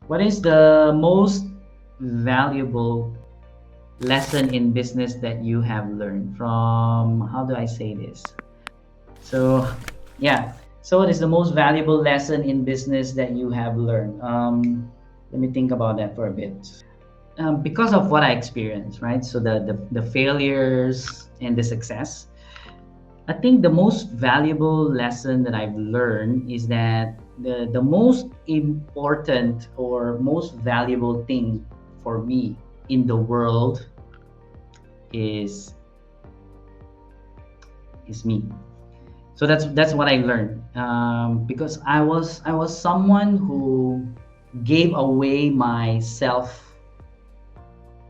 What is the most valuable lesson in business that you have learned from, how do I say this? So, yeah. So, what is the most valuable lesson in business that you have learned? Let me think about that for a bit. Because of what I experienced, right? So the failures and the success. I think the most valuable lesson that I've learned is that the most important or most valuable thing for me in the world is me. So that's what I learned, because I was someone who gave away myself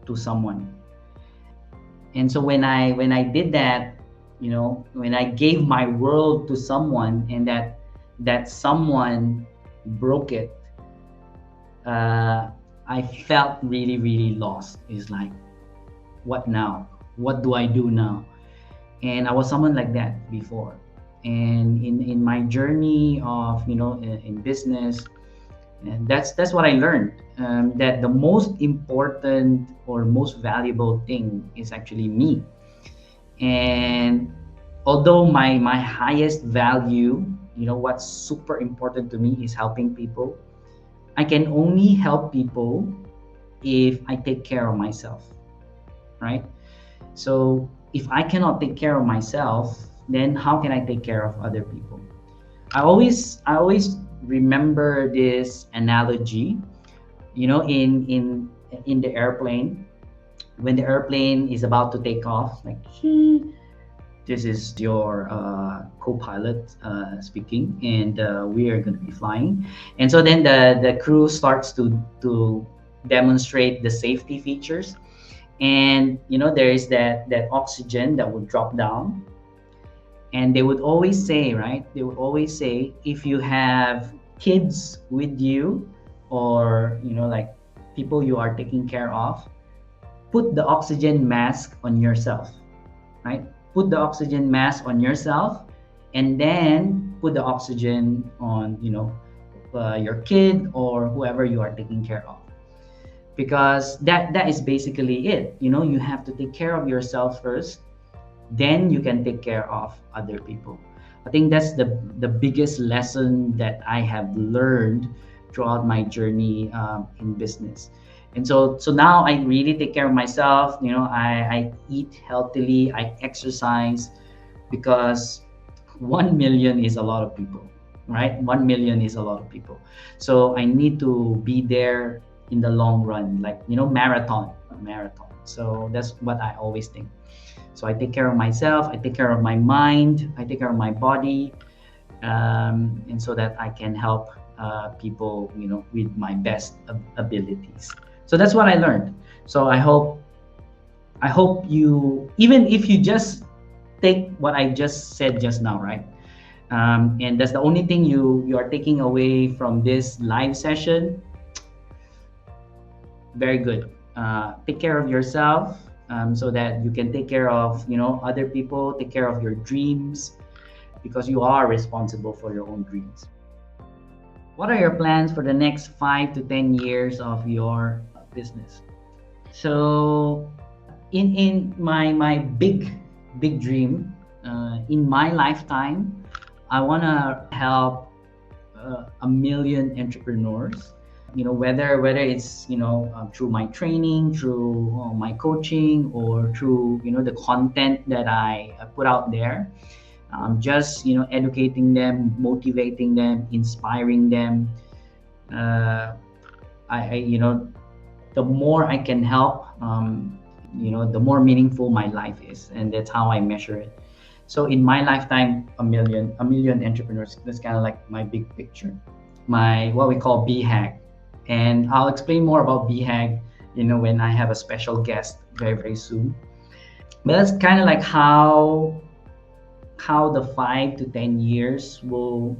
to someone. And so when I did that, when I gave my world to someone, and that someone broke it, uh, I felt really, really lost. It's like, what now? What do I do now? And I was someone like that before. And in my journey of, in business, and that's what I learned, that the most important or most valuable thing is actually me. And although my highest value, what's super important to me is helping people, I can only help people if I take care of myself, right? So if I cannot take care of myself, then how can I take care of other people? I always remember this analogy, in the airplane, when the airplane is about to take off, like, this is your co-pilot speaking, and we are going to be flying. And so then the crew starts to demonstrate the safety features. And there is that oxygen that would drop down. And they would always say, right, they would always say, if you have kids with you, or like people you are taking care of, put the oxygen mask on yourself, right? Put the oxygen mask on yourself, and then put the oxygen on, your kid or whoever you are taking care of. Because that is basically it. You have to take care of yourself first, then you can take care of other people. I think that's the biggest lesson that I have learned throughout my journey, in business. And so now I really take care of myself. I eat healthily, I exercise, because 1 million is a lot of people, right? 1 million is a lot of people. So I need to be there in the long run, like, marathon. So that's what I always think. So I take care of myself, I take care of my mind, I take care of my body, and so that I can help people, with my best abilities. So that's what I learned. So I hope you, even if you just take what I just said just now, right? And that's the only thing you are taking away from this live session. Very good. Take care of yourself, so that you can take care of, other people. Take care of your dreams, because you are responsible for your own dreams. What are your plans for the next 5 to 10 years of your business? So, in my big dream, in my lifetime, I want to help 1 million entrepreneurs. Whether it's, through my training, through my coaching, or through, the content that I put out there. Just, educating them, motivating them, inspiring them. uh, I the more I can help, the more meaningful my life is, and that's how I measure it. So in my lifetime, a million entrepreneurs. That's kind of like my big picture, my what we call BHAG. And I'll explain more about BHAG, when I have a special guest very, very soon. But that's kind of like how the 5 to 10 years will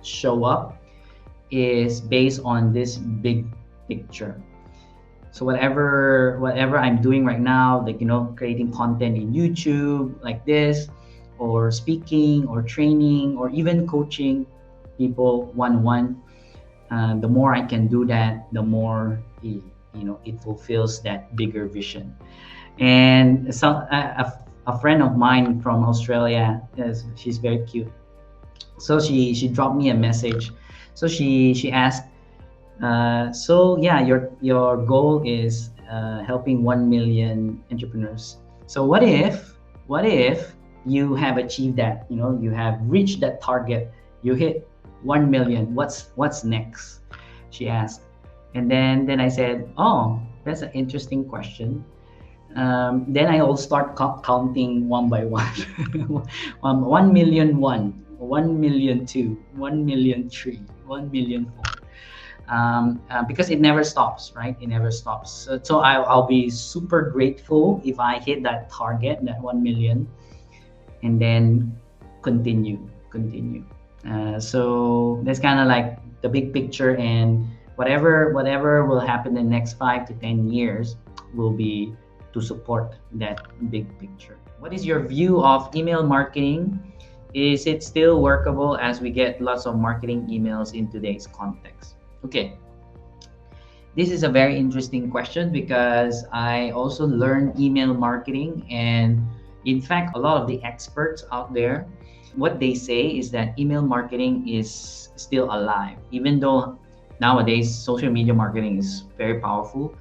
show up, is based on this big picture. So whatever I'm doing right now, like, creating content in YouTube like this, or speaking, or training, or even coaching people one-on-one, The more I can do that, the more it fulfills that bigger vision. And a friend of mine from Australia, she's very cute. So she dropped me a message. So she asked, so yeah, your goal is helping 1 million entrepreneurs. So what if you have achieved that? You have reached that target. You hit 1 million. What's next? She asked, and then I said, oh, that's an interesting question. Then I will start counting one by one. 1 million one, 1 million two, 1 million three, 1 million four. Because it never stops, right? It never stops. So I'll be super grateful if I hit that target, that 1 million, and then continue. So that's kind of like the big picture, and whatever will happen in the next 5 to 10 years will be to support that big picture. What is your view of email marketing? Is it still workable as we get lots of marketing emails in today's context? Okay, this is a very interesting question because I also learned email marketing, and in fact, a lot of the experts out there, what they say is that email marketing is still alive, even though nowadays social media marketing is very powerful.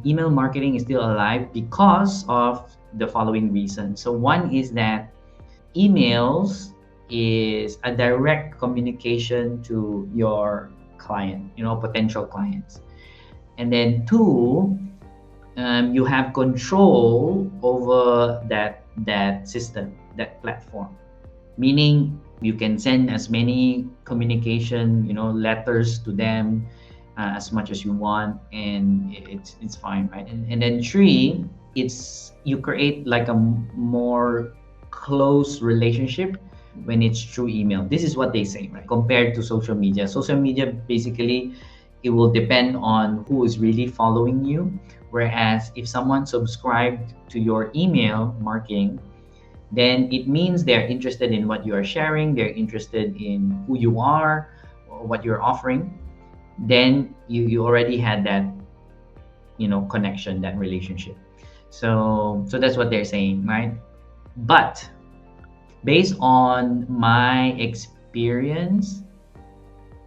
Email marketing is still alive because of the following reasons. So one is that emails is a direct communication to your client, potential clients. And then two, you have control over that system, that platform. Meaning you can send as many communication, letters to them as much as you want, and it's fine, right? And then three, it's you create like a more close relationship when it's through email. This is what they say, right? Compared to social media. Social media, basically, it will depend on who is really following you. Whereas if someone subscribed to your email marketing, then it means they're interested in what you are sharing, they're interested in who you are or what you're offering. Then you already had that, connection, that relationship. So that's what they're saying, right? But based on my experience,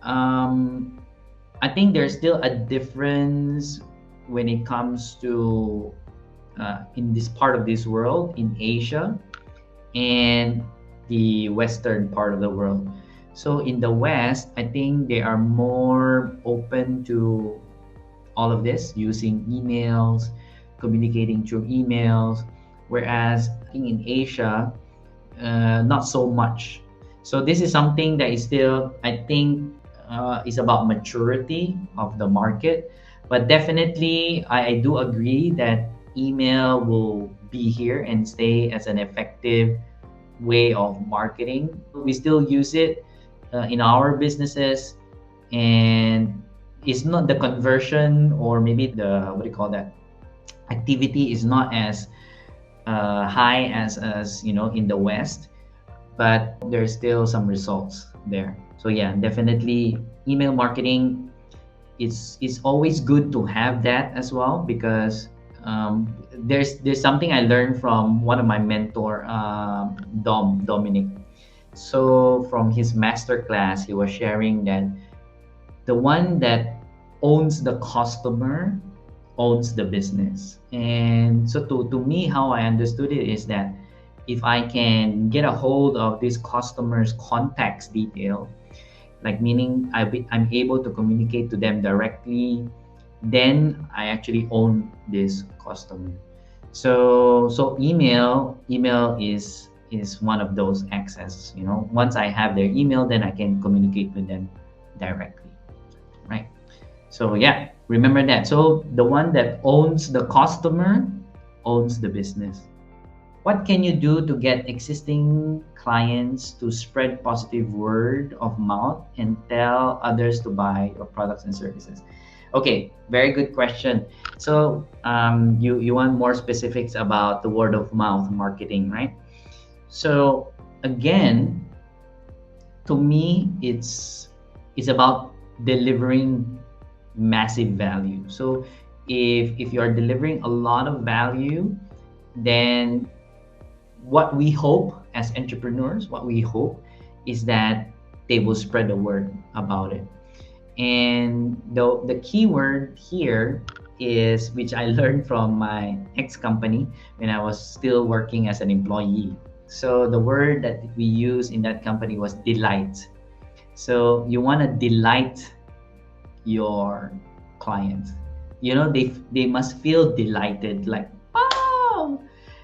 I think there's still a difference when it comes to in this part of this world, in Asia and the Western part of the world. So in the West, I think they are more open to all of this, using emails, communicating through emails, whereas I think in Asia, not so much. So this is something that is still, I think, is about maturity of the market. But definitely, I do agree that email will be here and stay as an effective way of marketing. We still use it in our businesses, and it's not the conversion, or maybe the, what do you call that, activity is not as high as in the West, but there's still some results there. So yeah, definitely email marketing, it's always good to have that as well, because there's something I learned from one of my mentor, Dominic. So from his master class, he was sharing that the one that owns the customer owns the business. And so to me, how I understood it is that if I can get a hold of this customer's contacts detail, like meaning I'm able to communicate to them directly, then I actually own this customer. So email is one of those access. Once I have their email, then I can communicate with them directly, right? So yeah, remember that. So the one that owns the customer owns the business. What can you do to get existing clients to spread positive word of mouth and tell others to buy your products and services? Okay, very good question. So you want more specifics about the word of mouth marketing, right? So again, to me, it's about delivering massive value. So if you're delivering a lot of value, then what we hope as entrepreneurs, what we hope is that they will spread the word about it. And the key word here is, which I learned from my ex company when I was still working as an employee. So the word that we use in that company was delight. So you want to delight your clients. They must feel delighted, like, wow.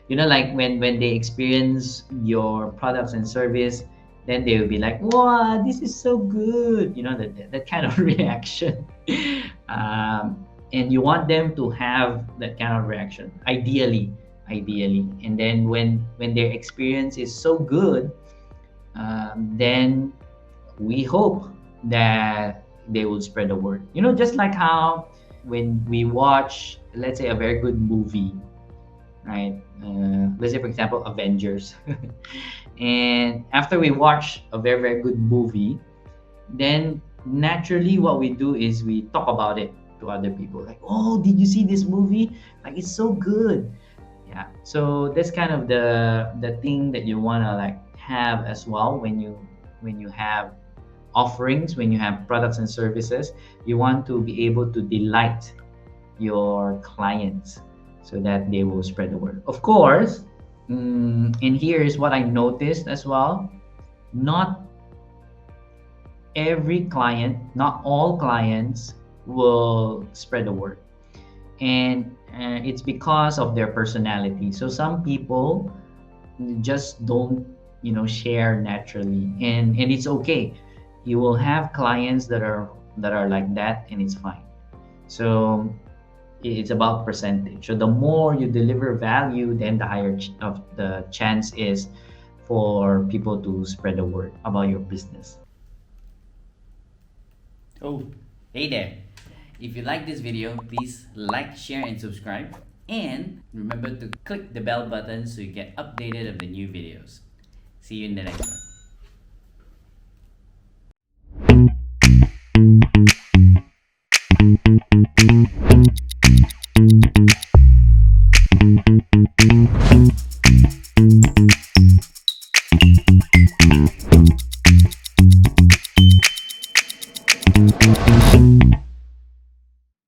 Like when they experience your products and service, then they will be like, wow, this is so good. That kind of reaction. And you want them to have that kind of reaction, ideally. And then when their experience is so good, then we hope that they will spread the word. Just like how when we watch, let's say, a very good movie, right? Let's say, for example, Avengers. And after we watch a very, very good movie, then naturally what we do is we talk about it to other people. Like, oh, did you see this movie? Like, it's so good. Yeah. So that's kind of the thing that you wanna like have as well when you have offerings, when you have products and services. You want to be able to delight your clients so that they will spread the word. Of course, and here is what I noticed as well. Not every client, not all clients will spread the word. And it's because of their personality. So some people just don't, share naturally. And it's okay. You will have clients that are like that, and it's fine. So it's about percentage. So the more you deliver value, then the higher of the chance is for people to spread the word about your business. Oh, hey there. If you like this video, please like, share, and subscribe. And remember to click the bell button so you get updated of the new videos. See you in the next one.